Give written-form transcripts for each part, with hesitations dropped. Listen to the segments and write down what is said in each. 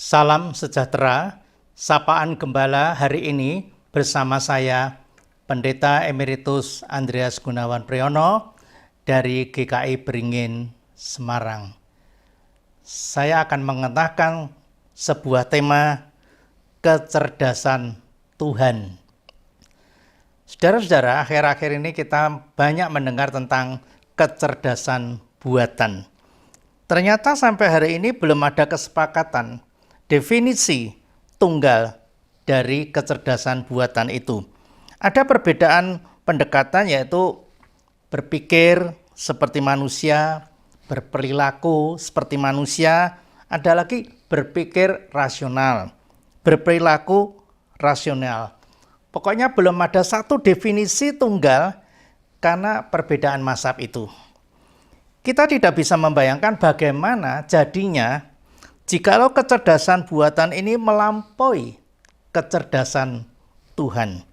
Salam sejahtera, sapaan gembala hari ini bersama saya Pendeta Emeritus Andreas Gunawan Priyono dari GKI Beringin, Semarang. Saya akan mengetahkan sebuah tema kecerdasan Tuhan. Saudara-saudara, akhir-akhir ini kita banyak mendengar tentang kecerdasan buatan. Ternyata sampai hari ini belum ada kesepakatan definisi tunggal dari kecerdasan buatan itu. Ada perbedaan pendekatan, yaitu berpikir seperti manusia, berperilaku seperti manusia, ada lagi berpikir rasional, berperilaku rasional. Pokoknya belum ada satu definisi tunggal karena perbedaan mazhab itu. Kita tidak bisa membayangkan bagaimana jadinya jikalau kecerdasan buatan ini melampaui kecerdasan Tuhan.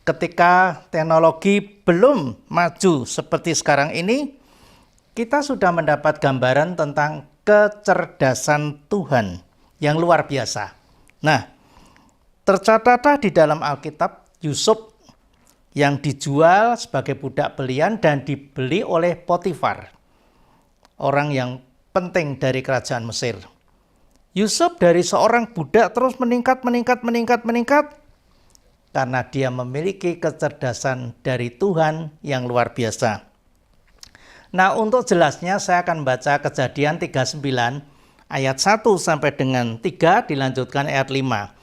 Ketika teknologi belum maju seperti sekarang ini, kita sudah mendapat gambaran tentang kecerdasan Tuhan yang luar biasa. Nah, tercatatlah di dalam Alkitab Yusuf yang dijual sebagai budak belian dan dibeli oleh Potifar, orang yang penting dari kerajaan Mesir. Yusuf dari seorang budak terus meningkat karena dia memiliki kecerdasan dari Tuhan yang luar biasa. Nah, untuk jelasnya saya akan baca Kejadian 39 ayat 1 sampai dengan 3 dilanjutkan ayat 5.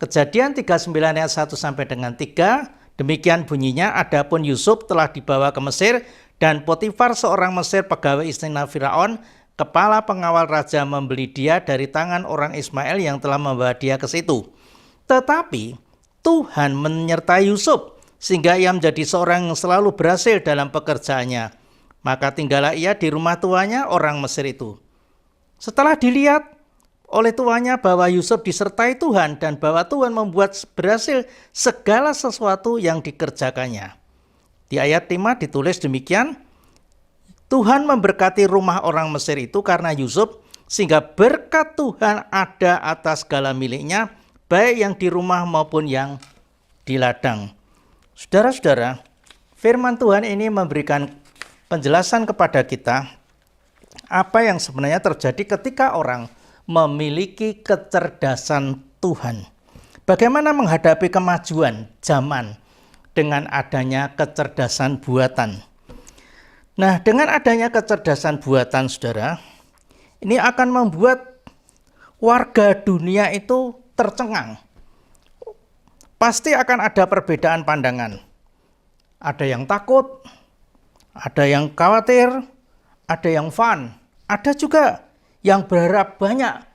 Kejadian 39 ayat 1 sampai dengan 3, demikian bunyinya, adapun Yusuf telah dibawa ke Mesir dan Potifar seorang Mesir pegawai istana Firaun, kepala pengawal raja, membeli dia dari tangan orang Ismail yang telah membawa dia ke situ. Tetapi Tuhan menyertai Yusuf sehingga ia menjadi seorang yang selalu berhasil dalam pekerjaannya. Maka tinggallah ia di rumah tuannya orang Mesir itu. Setelah dilihat oleh tuannya bahwa Yusuf disertai Tuhan dan bahwa Tuhan membuat berhasil segala sesuatu yang dikerjakannya. Di ayat 5 ditulis demikian, Tuhan memberkati rumah orang Mesir itu karena Yusuf, sehingga berkat Tuhan ada atas segala miliknya, baik yang di rumah maupun yang di ladang. Saudara-saudara, firman Tuhan ini memberikan penjelasan kepada kita apa yang sebenarnya terjadi ketika orang memiliki kecerdasan Tuhan. Bagaimana menghadapi kemajuan zaman dengan adanya kecerdasan buatan. Nah, dengan adanya kecerdasan buatan, saudara, ini akan membuat warga dunia itu tercengang. Pasti akan ada perbedaan pandangan. Ada yang takut, ada yang khawatir, ada yang fun, ada juga yang berharap banyak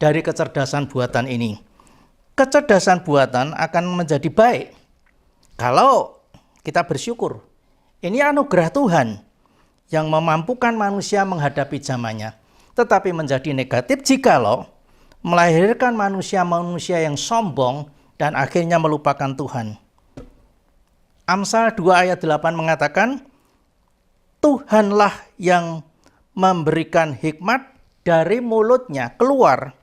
dari kecerdasan buatan ini. Kecerdasan buatan akan menjadi baik kalau kita bersyukur. Ini anugerah Tuhan yang memampukan manusia menghadapi zamannya. Tetapi menjadi negatif jikalau melahirkan manusia-manusia yang sombong dan akhirnya melupakan Tuhan. Amsal 2 ayat 8 mengatakan, Tuhanlah yang memberikan hikmat, dari mulutnya keluar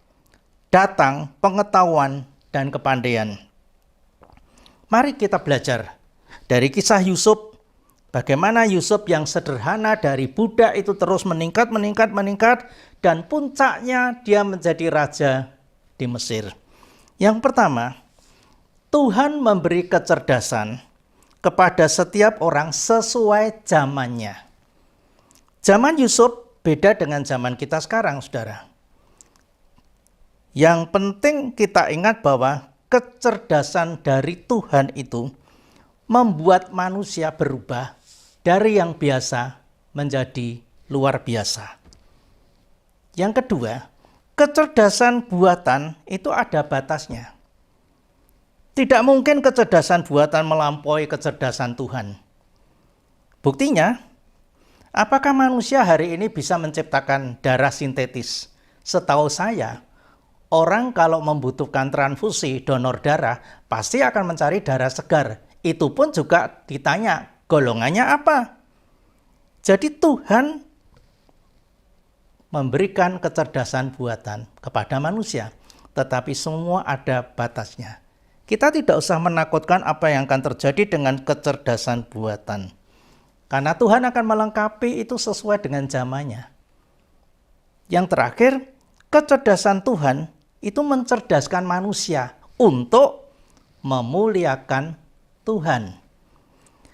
datang pengetahuan dan kepandaian. Mari kita belajar dari kisah Yusuf. Bagaimana Yusuf yang sederhana dari budak itu terus meningkat dan puncaknya dia menjadi raja di Mesir. Yang pertama, Tuhan memberi kecerdasan kepada setiap orang sesuai zamannya. Zaman Yusuf beda dengan zaman kita sekarang, saudara. Yang penting kita ingat bahwa kecerdasan dari Tuhan itu membuat manusia berubah dari yang biasa menjadi luar biasa. Yang kedua, kecerdasan buatan itu ada batasnya. Tidak mungkin kecerdasan buatan melampaui kecerdasan Tuhan. Buktinya, apakah manusia hari ini bisa menciptakan darah sintetis? Setahu saya, orang kalau membutuhkan transfusi donor darah pasti akan mencari darah segar. Itu pun juga ditanya golongannya apa. Jadi Tuhan memberikan kecerdasan buatan kepada manusia, tetapi semua ada batasnya. Kita tidak usah menakutkan apa yang akan terjadi dengan kecerdasan buatan, karena Tuhan akan melengkapi itu sesuai dengan zamannya. Yang terakhir, kecerdasan Tuhan itu mencerdaskan manusia untuk memuliakan Tuhan.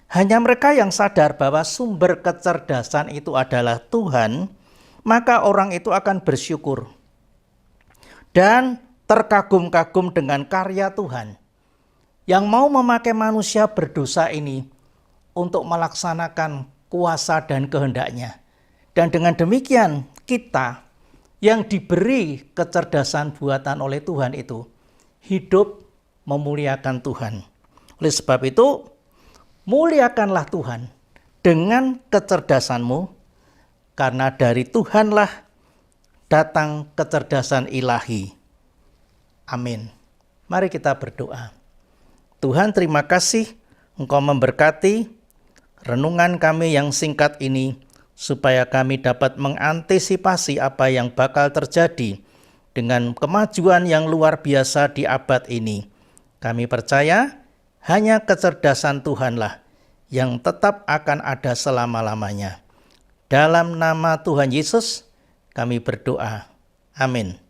Hanya mereka yang sadar bahwa sumber kecerdasan itu adalah Tuhan, maka orang itu akan bersyukur dan terkagum-kagum dengan karya Tuhan yang mau memakai manusia berdosa ini untuk melaksanakan kuasa dan kehendak-Nya. Dan dengan demikian kita yang diberi kecerdasan buatan oleh Tuhan itu hidup memuliakan Tuhan. Oleh sebab itu, muliakanlah Tuhan dengan kecerdasanmu, karena dari Tuhanlah datang kecerdasan ilahi. Amin. Mari kita berdoa. Tuhan, terima kasih Engkau memberkati renungan kami yang singkat ini, supaya kami dapat mengantisipasi apa yang bakal terjadi dengan kemajuan yang luar biasa di abad ini. Kami percaya hanya kecerdasan Tuhanlah yang tetap akan ada selama-lamanya. Dalam nama Tuhan Yesus kami berdoa. Amin.